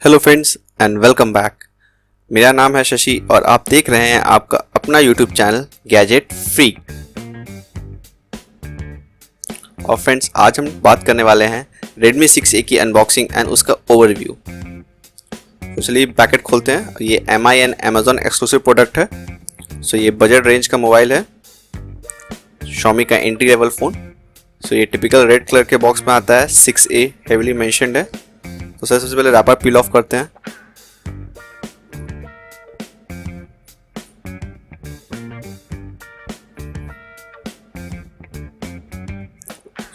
Hello friends and welcome back. मेरा नाम है शशि और आप देख रहे हैं आपका अपना यूट्यूब चैनल गैजेट फ्रीक। और फ्रेंड्स, आज हम बात करने वाले हैं Redmi 6A की अनबॉक्सिंग एंड उसका ओवरव्यू। तो चलिए पैकेट खोलते हैं। ये MI and Amazon exclusive product है। सो ये बजट रेंज का मोबाइल है, Xiaomi का एंट्री लेवल फ़ोन। सो ये टिपिकल रेड कलर के बॉक्स में आता है, 6A हेविली मेंशन्ड है। तो सबसे पहले रैपर पील ऑफ करते हैं।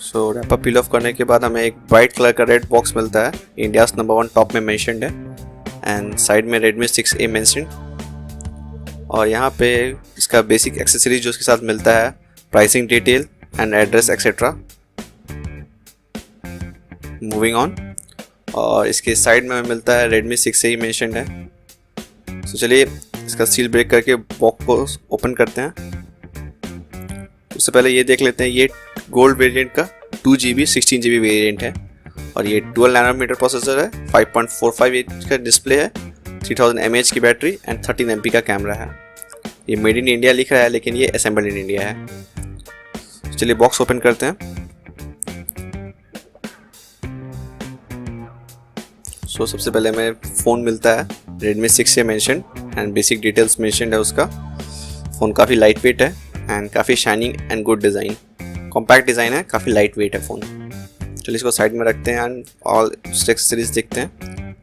सो रैपर पील ऑफ करने के बाद हमें एक वाइट कलर का रेड बॉक्स मिलता है, इंडिया नंबर 1 टॉप में मेंशन्ड है एंड साइड में Redmi 6A मेंशन्ड। और यहाँ पे इसका बेसिक एक्सेसरीज जो इसके साथ मिलता है, pricing detail and address etcetera. Moving on, और इसके साइड में मिलता है Redmi 6A मेंशन्ड है। तो चलिए इसका सील ब्रेक करके बॉक्स को ओपन करते हैं। उससे पहले ये देख लेते हैं, ये गोल्ड वेरिएंट का 2GB 16GB वेरिएंट है और ये 12 नैनोमीटर प्रोसेसर है, 5.45 इंच का डिस्प्ले है, 3000 mAh की बैटरी एंड 13 MP का कैमरा है। ये मेड इन इंडिया लिख रहा है लेकिन ये असेंबल्ड इन इंडिया है। चलिए बॉक्स ओपन करते हैं। सो सबसे पहले हमें फ़ोन मिलता है Redmi 6A mention and basic details mentioned है उसका। फ़ोन काफ़ी लाइट वेट है एंड काफ़ी shining and good design, compact design है, काफ़ी लाइट वेट है फ़ोन। चलिए इसको साइड में रखते हैं एंड ऑल एक्सेसरीज देखते हैं।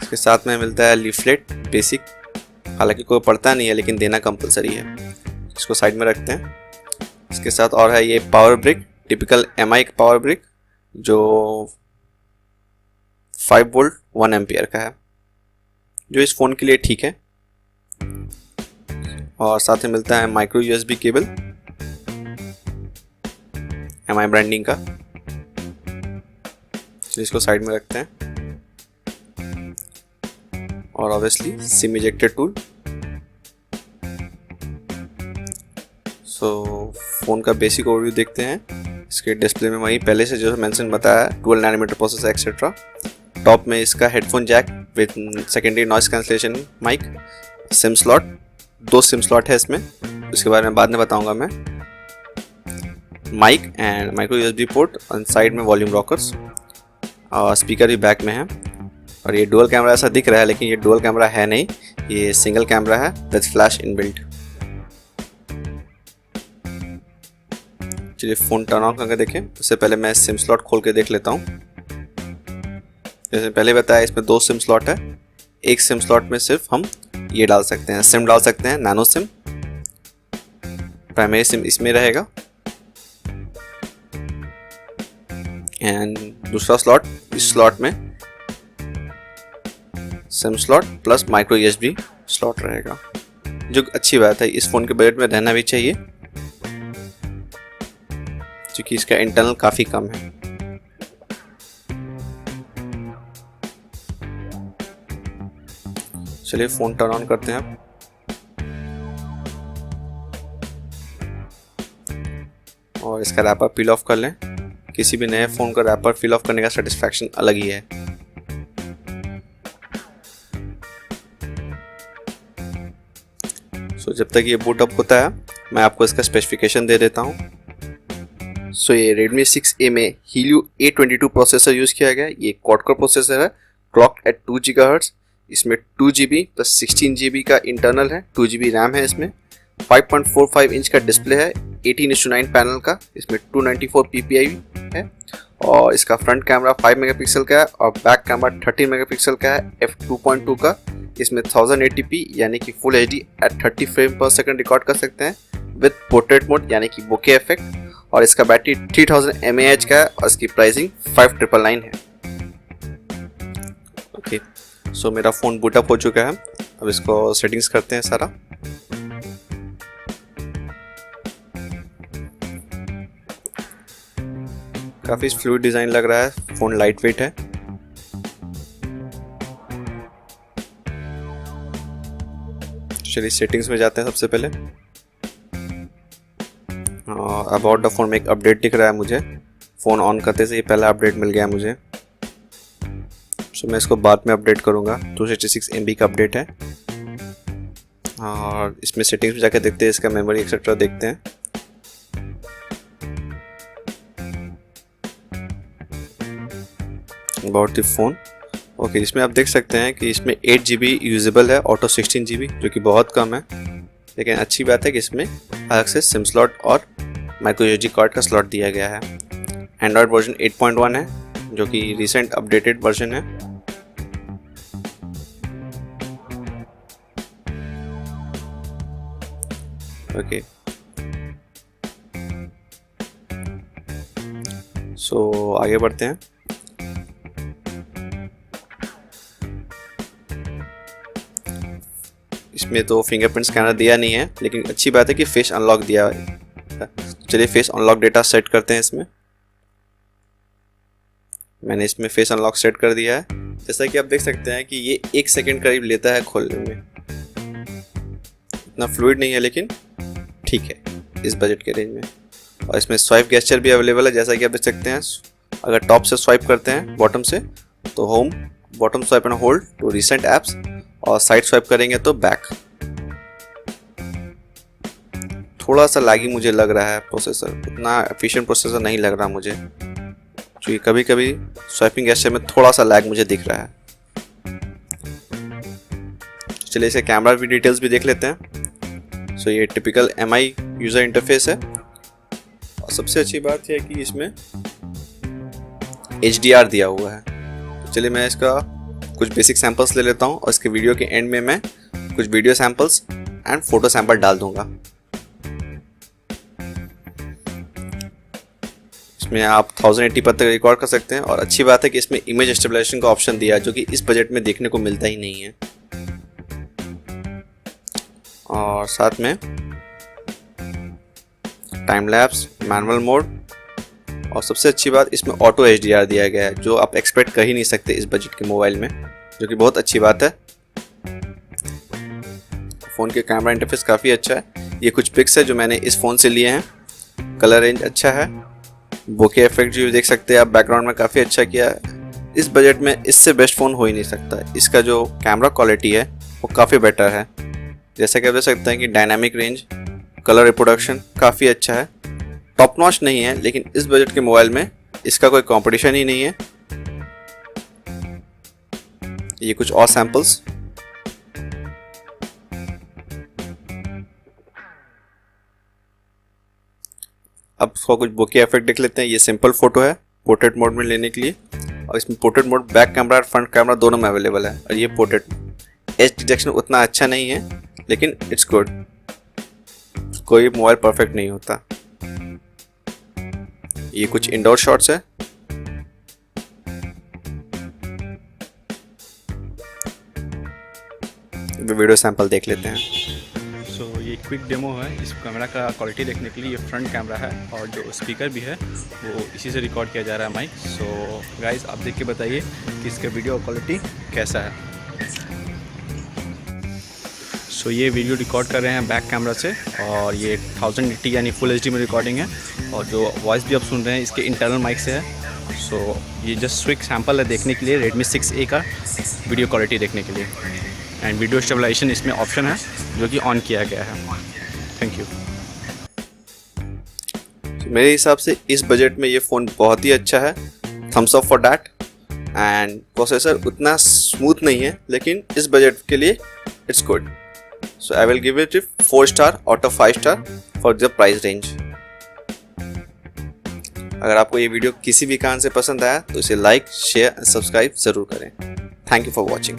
इसके साथ में मिलता है लीफलेट बेसिक, हालांकि कोई पढ़ता नहीं है लेकिन देना कंपलसरी है। इसको साइड में रखते हैं। इसके साथ और है ये power brick, typical MI power brick जो 5 वोल्ट 1 एम्पियर का है, जो इस फ़ोन के लिए ठीक है। और साथ में मिलता है micro USB cable MI branding का। तो इसको साइड में रखते हैं। और ऑब्वियसली सिम इजेक्टर टूल। सो फ़ोन का बेसिक ओवरव्यू देखते हैं। इसके डिस्प्ले में वही पहले से जो मेंशन बताया, 12 नैनोमीटर प्रोसेसर एक्सेट्रा। टॉप में इसका headphone jack with secondary noise cancellation mic, sim slot, 2 sim slot है इसमें, उसके बारे में बाद में बताऊंगा मैं। Mic and micro USB port और साइड में वॉल्यूम रॉकर्स और स्पीकर भी बैक में है। और ये डुअल कैमरा ऐसा दिख रहा है लेकिन ये डुअल कैमरा है नहीं, ये सिंगल कैमरा है विद फ्लैश इनबिल्ट। चलिए फ़ोन टर्न ऑन करके देखें। उससे पहले मैं सिम स्लॉट खोल के देख लेता हूँ। जैसे पहले बताया, इसमें 2 सिम स्लॉट है। एक सिम स्लॉट में सिर्फ हम ये डाल सकते हैं, सिम डाल सकते हैं, नैनो सिम। प्राइमरी सिम इसमें रहेगा एंड दूसरा स्लॉट, इस स्लॉट में SIM slot plus micro USB slot रहेगा, जो अच्छी बात है। इस फ़ोन के बजट में रहना भी चाहिए क्योंकि इसका इंटरनल काफ़ी कम है। चलिए फ़ोन टर्न ऑन करते हैं अब। और इसका रैपर पील ऑफ कर लें। किसी भी नए फ़ोन का रैपर पील ऑफ करने का सेटिस्फैक्शन अलग ही है। सो जब तक ये बूट अप होता है मैं आपको इसका स्पेसिफिकेशन दे देता हूँ। सो ये Redmi 6A में Helio A22 प्रोसेसर यूज़ किया गया है। ये क्वाड कोर प्रोसेसर है, क्लॉक एट 2 GHz। इसमें 2GB प्लस 16GB का इंटरनल है, 2GB रैम है इसमें, 5.45 इंच का डिस्प्ले है, 18:9 पैनल का, इसमें 294 PPI है। और इसका फ्रंट कैमरा 5 मेगापिक्सल का है और बैक कैमरा 13 मेगापिक्सल का है, f2.2 का। इसमें 1080p यानी कि फुल HD एट 30 फ्रेम पर सेकंड रिकॉर्ड कर सकते हैं विद पोर्ट्रेट मोड यानी कि बोके इफेक्ट। और इसका बैटरी 3000 mAh का है और इसकी प्राइसिंग 5999 है। ओके, सो मेरा फ़ोन बूट अप हो चुका है। अब इसको सेटिंग्स करते हैं सारा। काफ़ी फ्लूइड डिज़ाइन लग रहा है, फ़ोन लाइट वेट है। चलिए सेटिंग्स में जाते हैं सबसे पहले। अबाउट द फ़ोन में एक अपडेट दिख रहा है मुझे। फ़ोन ऑन करते से ही पहला अपडेट मिल गया मुझे। सो मैं इसको बाद में अपडेट करूँगा। 256 MB का अपडेट है। और इसमें सेटिंग्स में जाकर देखते हैं, इसका मेमोरी एक्सेट्रा देखते हैं। अबाउट द फोन, ओके, इसमें आप देख सकते हैं कि इसमें 8 GB यूजेबल है, ऑटो 16 GB, जो कि बहुत कम है। लेकिन अच्छी बात है कि इसमें अलग से सिम स्लॉट और माइक्रो SD कार्ड का स्लॉट दिया गया है। एंड्रॉयड वर्जन 8.1 है, जो कि रिसेंट अपडेटेड वर्जन है। ओके, सो आगे बढ़ते हैं। इसमें तो फिंगरप्रिंट स्कैनर दिया नहीं है, लेकिन अच्छी बात है कि फेस अनलॉक दिया है। चलिए फेस अनलॉक डेटा सेट करते हैं। इसमें मैंने इसमें फेस अनलॉक सेट कर दिया है। जैसा कि आप देख सकते हैं कि ये 1 सेकंड करीब लेता है खोलने में। इतना फ्लूइड नहीं है, लेकिन ठीक है इस बजट के रेंज में। और इसमें स्वाइप गेस्चर भी अवेलेबल है। जैसा कि आप देख सकते हैं, अगर टॉप से स्वाइप करते हैं बॉटम से तो home, bottom swipe and hold to recent apps, और साइड स्वाइप करेंगे तो बैक। थोड़ा सा लैगी मुझे लग रहा है प्रोसेसर, उतना एफिशिएंट प्रोसेसर नहीं लग रहा मुझे, क्योंकि कभी कभी स्वाइपिंग गेस्चर में थोड़ा सा लैग मुझे दिख रहा है। चलिए इसे कैमरा भी डिटेल्स भी देख लेते हैं। सो ये टिपिकल MI यूज़र इंटरफेस है। और सबसे अच्छी बात यह है कि इसमें HDR दिया हुआ है। तो चलिए मैं इसका कुछ बेसिक सैंपल्स ले लेता हूँ, और इसके वीडियो के एंड में मैं कुछ video samples and photo sample डाल दूंगा। इसमें आप 1080p तक रिकॉर्ड कर सकते हैं। और अच्छी बात है कि इसमें इमेज स्टेबलाइजेशन का ऑप्शन दिया है, जो कि इस बजट में देखने को मिलता ही नहीं है। और साथ में टाइम लैप्स, मैनुअल मोड, और सबसे अच्छी बात इसमें ऑटो HDR दिया गया है, जो आप एक्सपेक्ट कर ही नहीं सकते इस बजट के मोबाइल में, जो कि बहुत अच्छी बात है। फ़ोन के कैमरा इंटरफेस काफ़ी अच्छा है। ये कुछ पिक्स है जो मैंने इस फ़ोन से लिए हैं। कलर रेंज अच्छा है। बोके इफेक्ट जो देख सकते हैं आप बैकग्राउंड में, काफ़ी अच्छा किया है। इस बजट में इससे बेस्ट फ़ोन हो ही नहीं सकता। इसका जो कैमरा क्वालिटी है वो काफ़ी बेटर है। जैसा कि आप देख सकते हैं कि डायनामिक रेंज, कलर रिप्रोडक्शन काफ़ी अच्छा है। टॉप नॉच नहीं है, लेकिन इस बजट के मोबाइल में इसका कोई कंपटीशन ही नहीं है। ये कुछ और सैंपल्स। अब इसको कुछ बोके इफेक्ट देख लेते हैं। ये सिंपल फोटो है पोर्ट्रेट मोड में लेने के लिए, और इसमें पोर्ट्रेट मोड बैक कैमरा और फ्रंट कैमरा दोनों में अवेलेबल है। और ये पोर्ट्रेट एज डिटेक्शन उतना अच्छा नहीं है, लेकिन इट्स गुड। कोई मोबाइल परफेक्ट नहीं होता। ये कुछ इंडोर शॉट्स है। वीडियो सैंपल देख लेते हैं। सो ये क्विक डेमो है। इस कैमरा का क्वालिटी देखने के लिए ये फ्रंट कैमरा है, और जो स्पीकर भी है वो इसी से रिकॉर्ड किया जा रहा है माइक। सो गाइस आप देख के बताइए कि इसका वीडियो क्वालिटी कैसा है। सो ये वीडियो रिकॉर्ड कर रहे हैं बैक कैमरा से, और ये 1080 यानी फुल HD में रिकॉर्डिंग है। और जो वॉइस भी आप सुन रहे हैं इसके इंटरनल माइक से है। सो ये जस्ट क्विक सैम्पल है देखने के लिए Redmi 6A का वीडियो क्वालिटी देखने के लिए। एंड वीडियो स्टेबलाइजेशन इसमें ऑप्शन है जो कि ऑन किया गया है। Thank you. मेरे हिसाब से इस बजट में ये फ़ोन बहुत ही अच्छा है। Thumbs up for that. And processor उतना स्मूथ नहीं है, लेकिन इस बजट के लिए it's good. So I will give it 4 star out of 5 star for the price range. अगर आपको ये वीडियो किसी भी कारण से पसंद आया तो इसे लाइक, शेयर एंड सब्सक्राइब ज़रूर करें। Thank you for watching.